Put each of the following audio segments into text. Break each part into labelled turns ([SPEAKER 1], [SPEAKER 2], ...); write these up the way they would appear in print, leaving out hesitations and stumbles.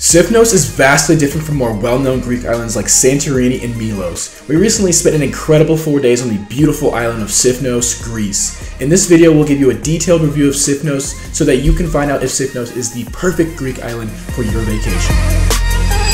[SPEAKER 1] Sifnos is vastly different from more well-known Greek islands like Santorini and Milos. We recently spent an incredible 4 days on the beautiful island of Sifnos, Greece. In this video, we'll give you a detailed review of Sifnos so that you can find out if Sifnos is the perfect Greek island for your vacation.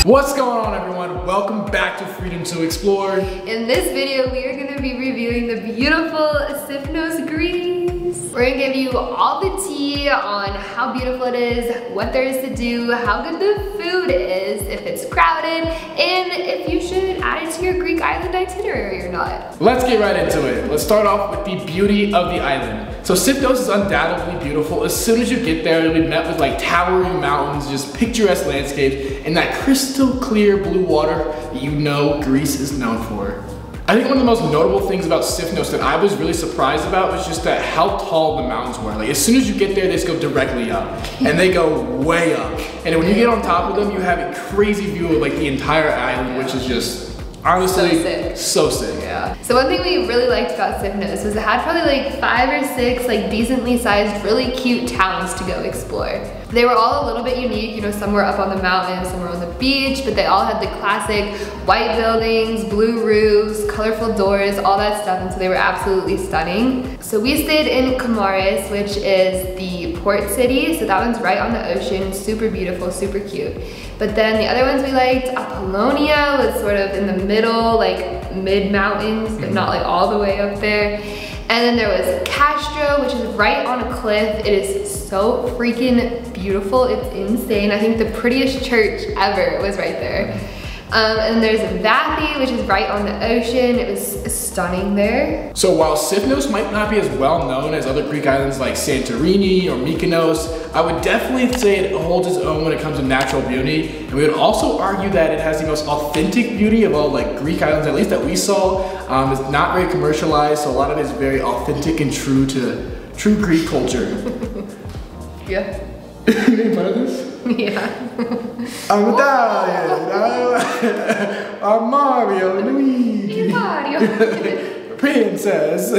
[SPEAKER 1] What's going on, everyone? Welcome back to Freedom to Explore.
[SPEAKER 2] In this video, we are going to be reviewing the beautiful Sifnos, Greece. We're going to give you all the tea on how beautiful it is, what there is to do, how good the food is, if it's crowded, and if you should add it to your Greek island itinerary or not.
[SPEAKER 1] Let's get right into it. Let's start off with the beauty of the island. So Sifnos is undoubtedly beautiful. As soon as you get there, you'll be met with like towering mountains, just picturesque landscapes, and that crystal clear blue water that you know Greece is known for. I think one of the most notable things about Sifnos that I was really surprised about was just that how tall the mountains were. Like as soon as you get there, they just go directly up, and they go way up. And when you get on top of them, you have a crazy view of like the entire island, which is just honestly so sick.
[SPEAKER 2] Yeah. So one thing we really liked about Sifnos was it had probably like 5 or 6 like decently sized, really cute towns to go explore. They were all a little bit unique, you know, some were up on the mountain, some were on the beach, but they all had the classic white buildings, blue roofs, colorful doors, all that stuff, and so they were absolutely stunning. So we stayed in Comares, which is the port city, so that one's right on the ocean, super beautiful, super cute. But then the other ones we liked, Apollonia was sort of in the middle, like mid-mountains, but not like all the way up there. And then there was Castro, which is right on a cliff. It is so freaking beautiful, it's insane. I think the prettiest church ever was right there. And there's Vathi, which is right on the ocean. It was stunning there.
[SPEAKER 1] So while Sifnos might not be as well known as other Greek islands like Santorini or Mykonos, I would definitely say it holds its own when it comes to natural beauty. And we would also argue that it has the most authentic beauty of all like Greek islands, at least that we saw. It's not very commercialized, so a lot of it is very authentic and true to true Greek culture.
[SPEAKER 2] Yeah.
[SPEAKER 1] You made fun of this?
[SPEAKER 2] Yeah.
[SPEAKER 1] I'm Italian. I'm Mario, Luigi.
[SPEAKER 2] Mario.
[SPEAKER 1] Princess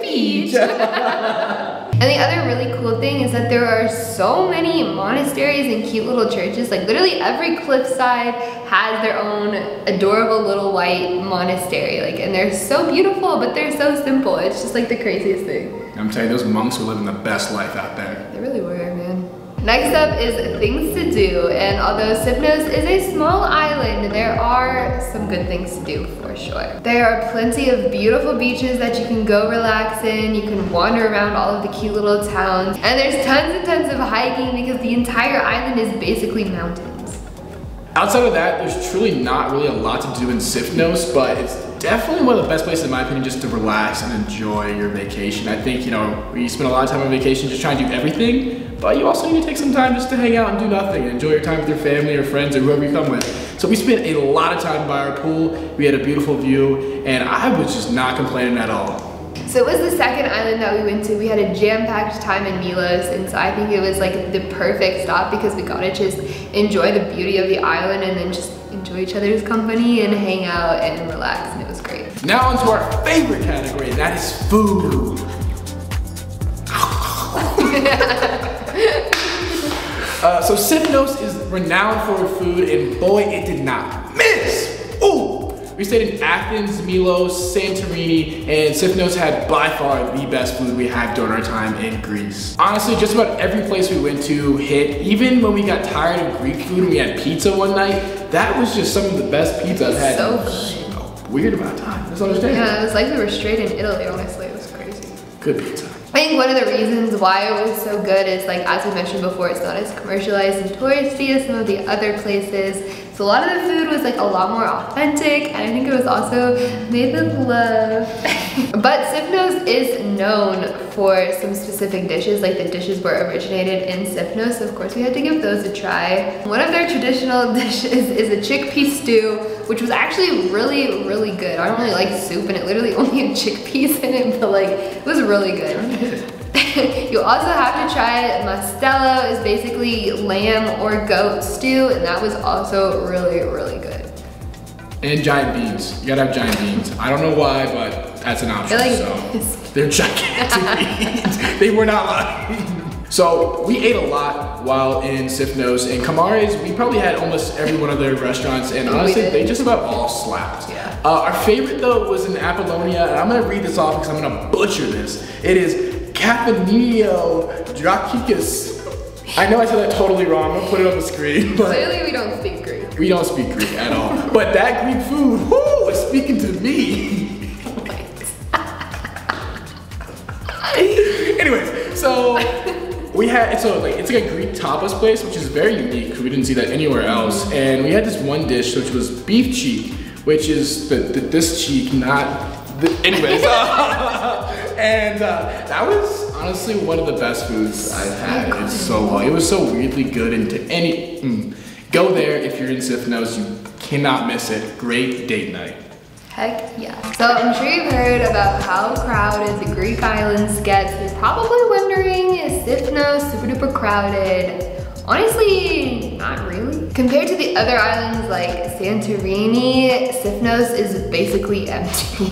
[SPEAKER 1] Peach.
[SPEAKER 2] And the other really cool thing is that there are so many monasteries and cute little churches. Like literally every cliffside has their own adorable little white monastery. Like, and they're so beautiful, but they're so simple. It's just like the craziest thing.
[SPEAKER 1] I'm telling you, those monks were living the best life out there.
[SPEAKER 2] They really were, man. Next up is things to do, and although Sifnos is a small island, there are some good things to do for sure. There are plenty of beautiful beaches that you can go relax in, you can wander around all of the cute little towns, and there's tons and tons of hiking because the entire island is basically mountains.
[SPEAKER 1] Outside of that, there's truly not really a lot to do in Sifnos, but it's definitely one of the best places in my opinion just to relax and enjoy your vacation. I think, you know, we spend a lot of time on vacation just trying to do everything, but you also need to take some time just to hang out and do nothing and enjoy your time with your family or friends or whoever you come with. So we spent a lot of time by our pool, we had a beautiful view, and I was just not complaining at all.
[SPEAKER 2] So it was the second island that we went to. We had a jam-packed time in Milos, and so I think it was like the perfect stop because we got to just enjoy the beauty of the island and then just enjoy each other's company and hang out and relax, and it was great.
[SPEAKER 1] Now onto our favorite category, and that is food. So Sifnos is renowned for food, and boy, it did not miss. Ooh! We stayed in Athens, Milos, Santorini, and Sifnos had by far the best food we had during our time in Greece. Honestly, just about every place we went to hit. Even when we got tired of Greek food and we had pizza one night, that was just some of the best pizza I've had
[SPEAKER 2] so
[SPEAKER 1] in
[SPEAKER 2] good.
[SPEAKER 1] A weird amount of time. That's understandable.
[SPEAKER 2] Yeah, it was like we were straight in Italy, honestly. It was crazy.
[SPEAKER 1] Good pizza.
[SPEAKER 2] I think one of the reasons why it was so good is, like, as we mentioned before, it's not as commercialized and touristy as some of the other places. So a lot of the food was like a lot more authentic, and I think it was also made with love. But Sifnos is known for some specific dishes, like the dishes were originated in Sifnos, so of course we had to give those a try. One of their traditional dishes is a chickpea stew, which was actually really, really good. I don't really like soup, and it literally only had chickpeas in it, but like, it was really good. You also have to try mastello. Is basically lamb or goat stew, and that was also really, really good.
[SPEAKER 1] And giant beans. You gotta have giant beans. I don't know why, but that's an option.
[SPEAKER 2] Like
[SPEAKER 1] so they're gigantic beans. They were not lying. So we ate a lot while in Sifnos, and Kamares, we probably had almost every one of their restaurants, and honestly, they just about all slapped.
[SPEAKER 2] Yeah.
[SPEAKER 1] Our favorite though was in Apollonia, and I'm gonna read this off because I'm gonna butcher this. It is Cafanino Drakikis. I know I said that totally wrong, I'm gonna put it on the screen. But
[SPEAKER 2] clearly we don't speak Greek.
[SPEAKER 1] we don't speak Greek at all. But that Greek food, whoo, is speaking to me. Anyways, so we had, it's like a Greek tapas place, which is very unique because we didn't see that anywhere else. And we had this one dish, which was beef cheek, which is this cheek, not the, anyways. And that was honestly one of the best foods I've had. It's so well. It was so weirdly good, and to any, go there if you're in Sifnos, you cannot miss it. Great date night.
[SPEAKER 2] Heck yeah. So I'm sure you've heard about how crowded the Greek islands get. So you're probably wondering, is Sifnos super duper crowded? Honestly, not really. Compared to the other islands like Santorini, Sifnos is basically empty.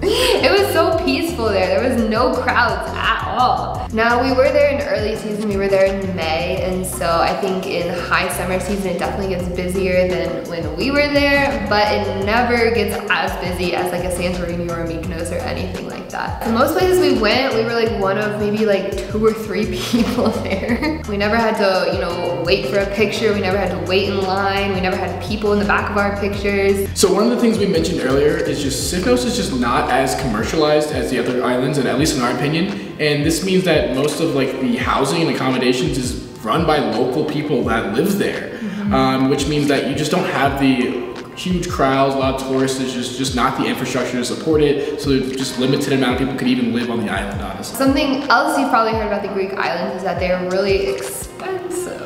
[SPEAKER 2] It was so peaceful there. There was no crowds at all. Now we were there in early season. We were there in May, and so I think in high summer season it definitely gets busier than when we were there, but it never gets as busy as like a Santorini or a Mykonos or anything like that. So most places we went, we were like one of maybe like 2 or 3 people there. We never had to, you know, wait for a picture. We never had to wait in line. We never had people in the back of our pictures.
[SPEAKER 1] So one of the things we mentioned earlier is just Sifnos is just not as commercialized as the other islands, and at least in our opinion. And this means that most of like the housing and accommodations is run by local people that live there, which means that you just don't have the huge crowds, a lot of tourists. There's just not the infrastructure to support it, so there's just limited amount of people could even live on the island, honestly.
[SPEAKER 2] Something else you've probably heard about the Greek islands is that they're really expensive.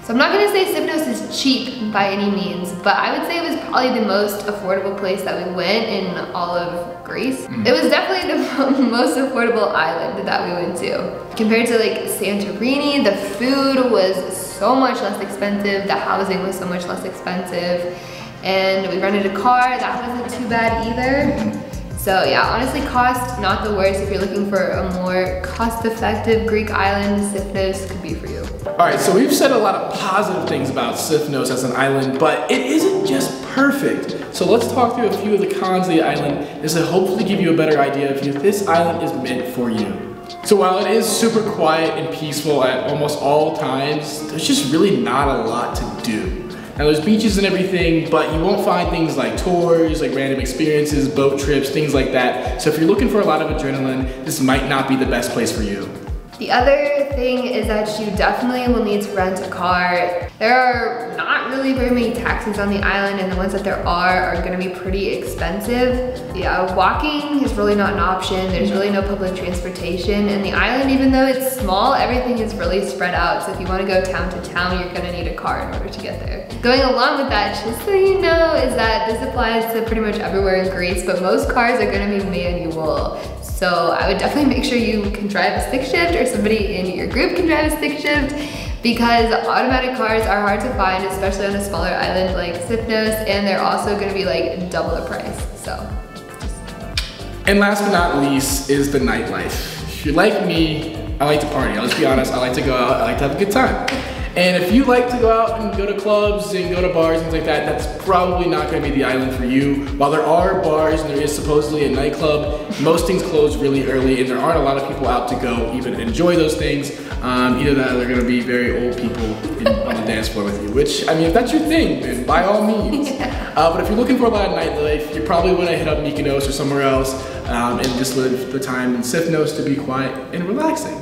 [SPEAKER 2] So I'm not gonna say Sifnos is cheap by any means, but I would say it was probably the most affordable place that we went in all of Greece. It was definitely the most affordable island that we went to. Compared to like Santorini, the food was so much less expensive, the housing was so much less expensive, and we rented a car, that wasn't too bad either. So yeah, honestly, cost not the worst. If you're looking for a more cost-effective Greek island, Sifnos could be for you.
[SPEAKER 1] All right, so we've said a lot of positive things about Sifnos as an island, but it isn't just perfect. So let's talk through a few of the cons of the island. This will hopefully give you a better idea of if this island is meant for you. So while it is super quiet and peaceful at almost all times, there's just really not a lot to do. Now there's beaches and everything, but you won't find things like tours, like random experiences, boat trips, things like that. So if you're looking for a lot of adrenaline, this might not be the best place for you.
[SPEAKER 2] The other thing is that you definitely will need to rent a car. There are not really very many taxis on the island, and the ones that there are gonna be pretty expensive. Yeah, walking is really not an option. There's really no public transportation, and the island, even though it's small, everything is really spread out. So if you wanna go town to town, you're gonna need a car in order to get there. Going along with that, just so you know, is that this applies to pretty much everywhere in Greece, but most cars are gonna be manual. So I would definitely make sure you can drive a stick shift, or somebody in your group can drive a stick shift, because automatic cars are hard to find, especially on a smaller island like Sifnos, and they're also gonna be like double the price, so.
[SPEAKER 1] And last but not least is the nightlife. If you're like me, I like to party. Let's be honest, I like to go out, I like to have a good time. And if you like to go out and go to clubs and go to bars, things like that, that's probably not gonna be the island for you. While there are bars and there is supposedly a nightclub, most things close really early, and there aren't a lot of people out to go even enjoy those things. Either that or they're gonna be very old people on the dance floor with you, which, I mean, if that's your thing, then by all means. But if you're looking for a lot of nightlife, you probably wanna hit up Mykonos or somewhere else and just live the time in Sifnos to be quiet and relaxing.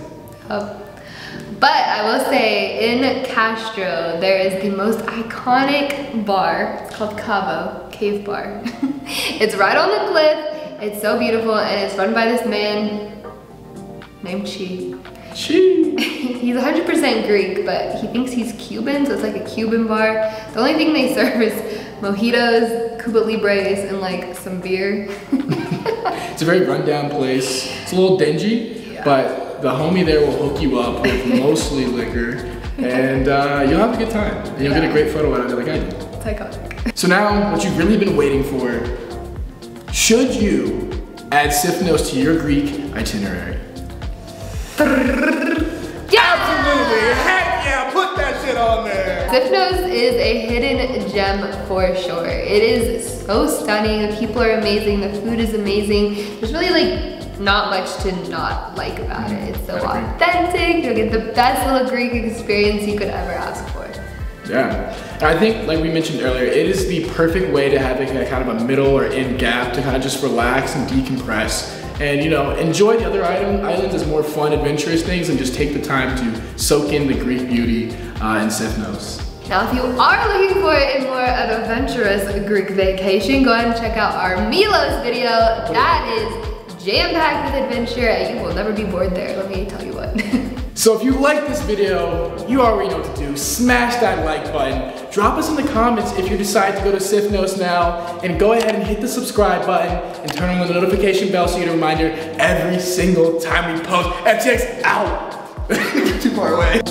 [SPEAKER 2] But I will say, in Castro, there is the most iconic bar. It's called Cavo, Cave Bar. It's right on the cliff. It's so beautiful, and it's run by this man named Chi. He's 100% Greek, but he thinks he's Cuban, so it's like a Cuban bar. The only thing they serve is mojitos, Cuba Libres, and like some beer.
[SPEAKER 1] It's a very rundown place. It's a little dingy, but the homie there will hook you up with mostly liquor, and you'll have a good time. And you'll get a great photo out of it like I did.
[SPEAKER 2] It's iconic.
[SPEAKER 1] So now, what you've really been waiting for, should you add Sifnos to your Greek itinerary? Absolutely, heck yeah, put that shit on there.
[SPEAKER 2] Sifnos is a hidden gem for sure. It is so stunning, the people are amazing, the food is amazing. There's really like not much to not like about it. It's so authentic, you'll get the best little Greek experience you could ever ask for.
[SPEAKER 1] Yeah, and I think like we mentioned earlier, it is the perfect way to have a kind of a middle or end gap to kind of just relax and decompress. And you know, enjoy the other islands as more fun, adventurous things, and just take the time to soak in the Greek beauty in Sifnos.
[SPEAKER 2] Now, if you are looking for a more adventurous Greek vacation, go ahead and check out our Milos video. That is jam-packed with adventure, and you will never be bored there, let me tell you what.
[SPEAKER 1] So if you like this video, you already know what to do. Smash that like button. Drop us in the comments if you decide to go to Sifnos now, and go ahead and hit the subscribe button and turn on the notification bell so you get a reminder every single time we post. FTX out! Too far away.